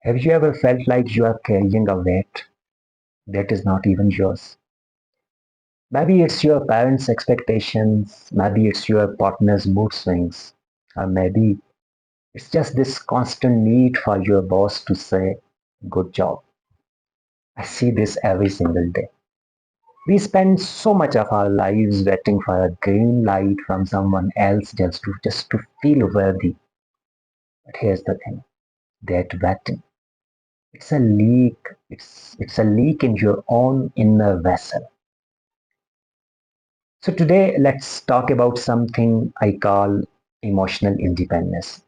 Have you ever felt like you are carrying a weight that is not even yours? Maybe it's your parents' expectations, maybe it's your partner's mood swings, or maybe it's just this constant need for your boss to say, good job. I see this every single day. We spend so much of our lives waiting for a green light from someone else just to feel worthy. But here's the thing, that waiting, it's a leak. It's a leak in your own inner vessel. So today let's talk about something I call emotional independence.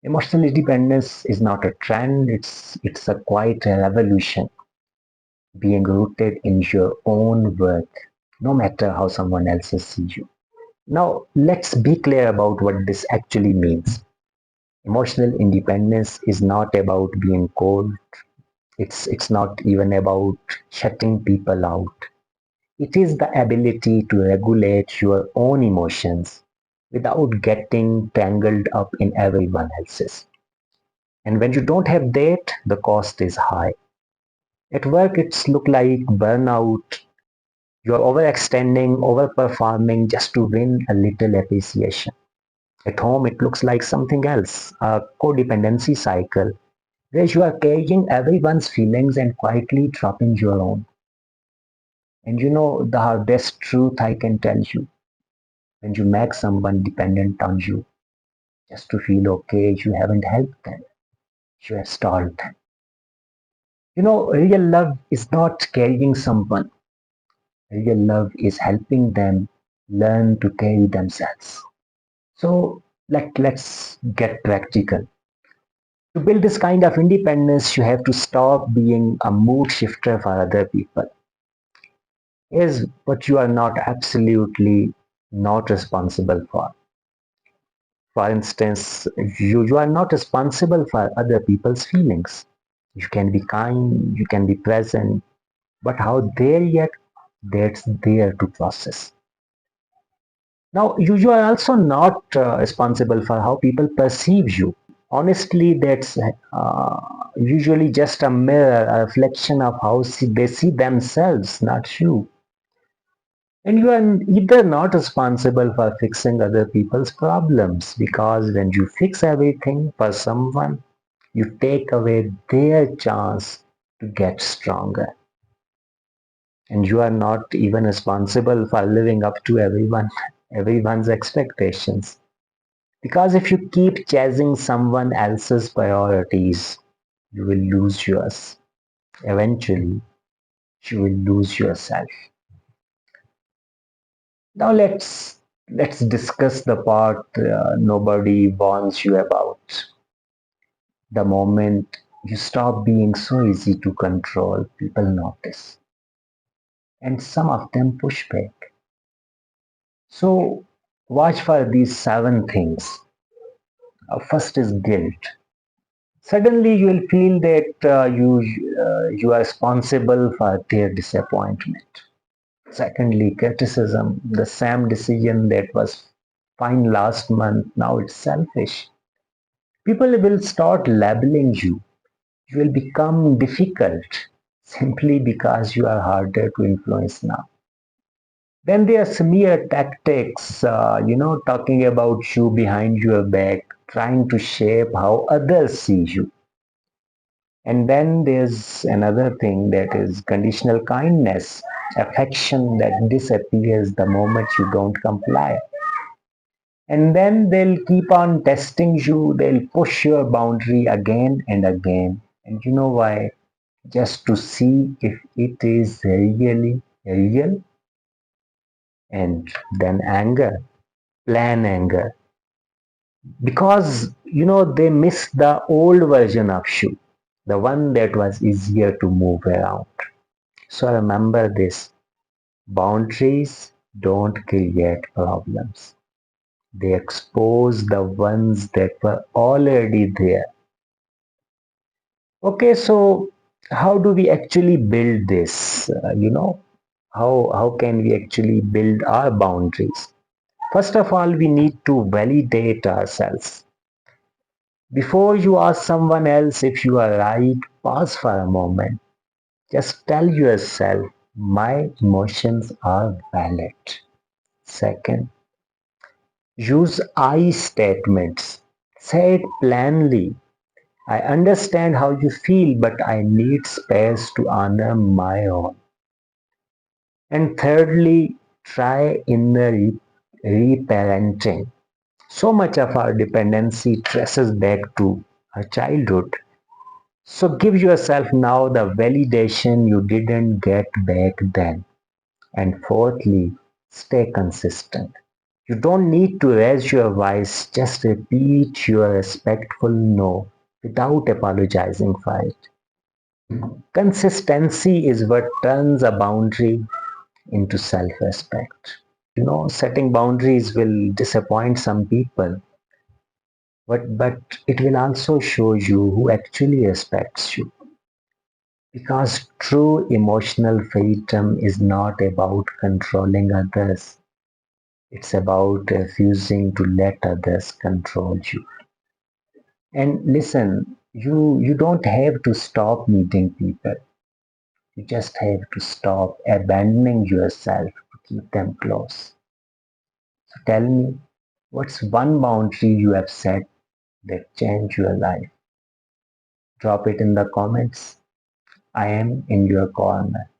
Emotional independence is not a trend, it's a quiet revolution, being rooted in your own worth, no matter how someone else sees you. Now let's be clear about what this actually means. Emotional independence is not about being cold. It's not even about shutting people out. It is the ability to regulate your own emotions without getting tangled up in everyone else's. And when you don't have that, the cost is high. At work, it's look like burnout. You're overextending, overperforming just to win a little appreciation. At home, it looks like something else, a codependency cycle, where you are carrying everyone's feelings and quietly dropping your own. And you know the hardest truth I can tell you, when you make someone dependent on you just to feel okay, you haven't helped them, you have stalled them. You know, real love is not carrying someone, real love is helping them learn to carry themselves. So let's get practical. To build this kind of independence, you have to stop being a mood shifter for other people. Is what you are not absolutely not responsible for. For instance, you are not responsible for other people's feelings. You can be kind, you can be present, but how they react, that's there to process. Now, you are also not responsible for how people perceive you. Honestly, that's usually just a mirror, a reflection of how they see themselves, not you. And you are either not responsible for fixing other people's problems, because when you fix everything for someone, you take away their chance to get stronger. And you are not even responsible for living up to everyone's expectations. Because if you keep chasing someone else's priorities, you will lose yours. Eventually, you will lose yourself. Now let's discuss the part nobody warns you about. The moment you stop being so easy to control, people notice, and some of them push back. So watch for these seven things. First is guilt. Suddenly you will feel that you are responsible for their disappointment. Secondly, criticism. The same decision that was fine last month, now it's selfish. People will start labeling you. You will become difficult simply because you are harder to influence now. Then there are smear tactics, talking about you behind your back, trying to shape how others see you. And then there's another thing, that is conditional kindness, affection that disappears the moment you don't comply. And then they'll keep on testing you, they'll push your boundary again and again. And you know why? Just to see if it is really real. And then anger, plan anger. Because, they miss the old version of you, the one that was easier to move around. So remember this, boundaries don't create problems. They expose the ones that were already there. Okay, so how do we actually build this? How can we actually build our boundaries? First of all, we need to validate ourselves. Before you ask someone else if you are right, pause for a moment. Just tell yourself, my emotions are valid. Second, use I statements. Say it plainly. I understand how you feel, but I need space to honor my own. And thirdly, try inner reparenting. So much of our dependency traces back to our childhood. So give yourself now the validation you didn't get back then. And fourthly, stay consistent. You don't need to raise your voice, just repeat your respectful no without apologizing for it. Consistency is what turns a boundary into self respect. Setting boundaries will disappoint some people, but it will also show you who actually respects you. Because true emotional freedom is not about controlling others, it's about refusing to let others control you. And listen, you don't have to stop meeting people. You just have to stop abandoning yourself to keep them close. So tell me, what's one boundary you have set that changed your life? Drop it in the comments. I am in your corner.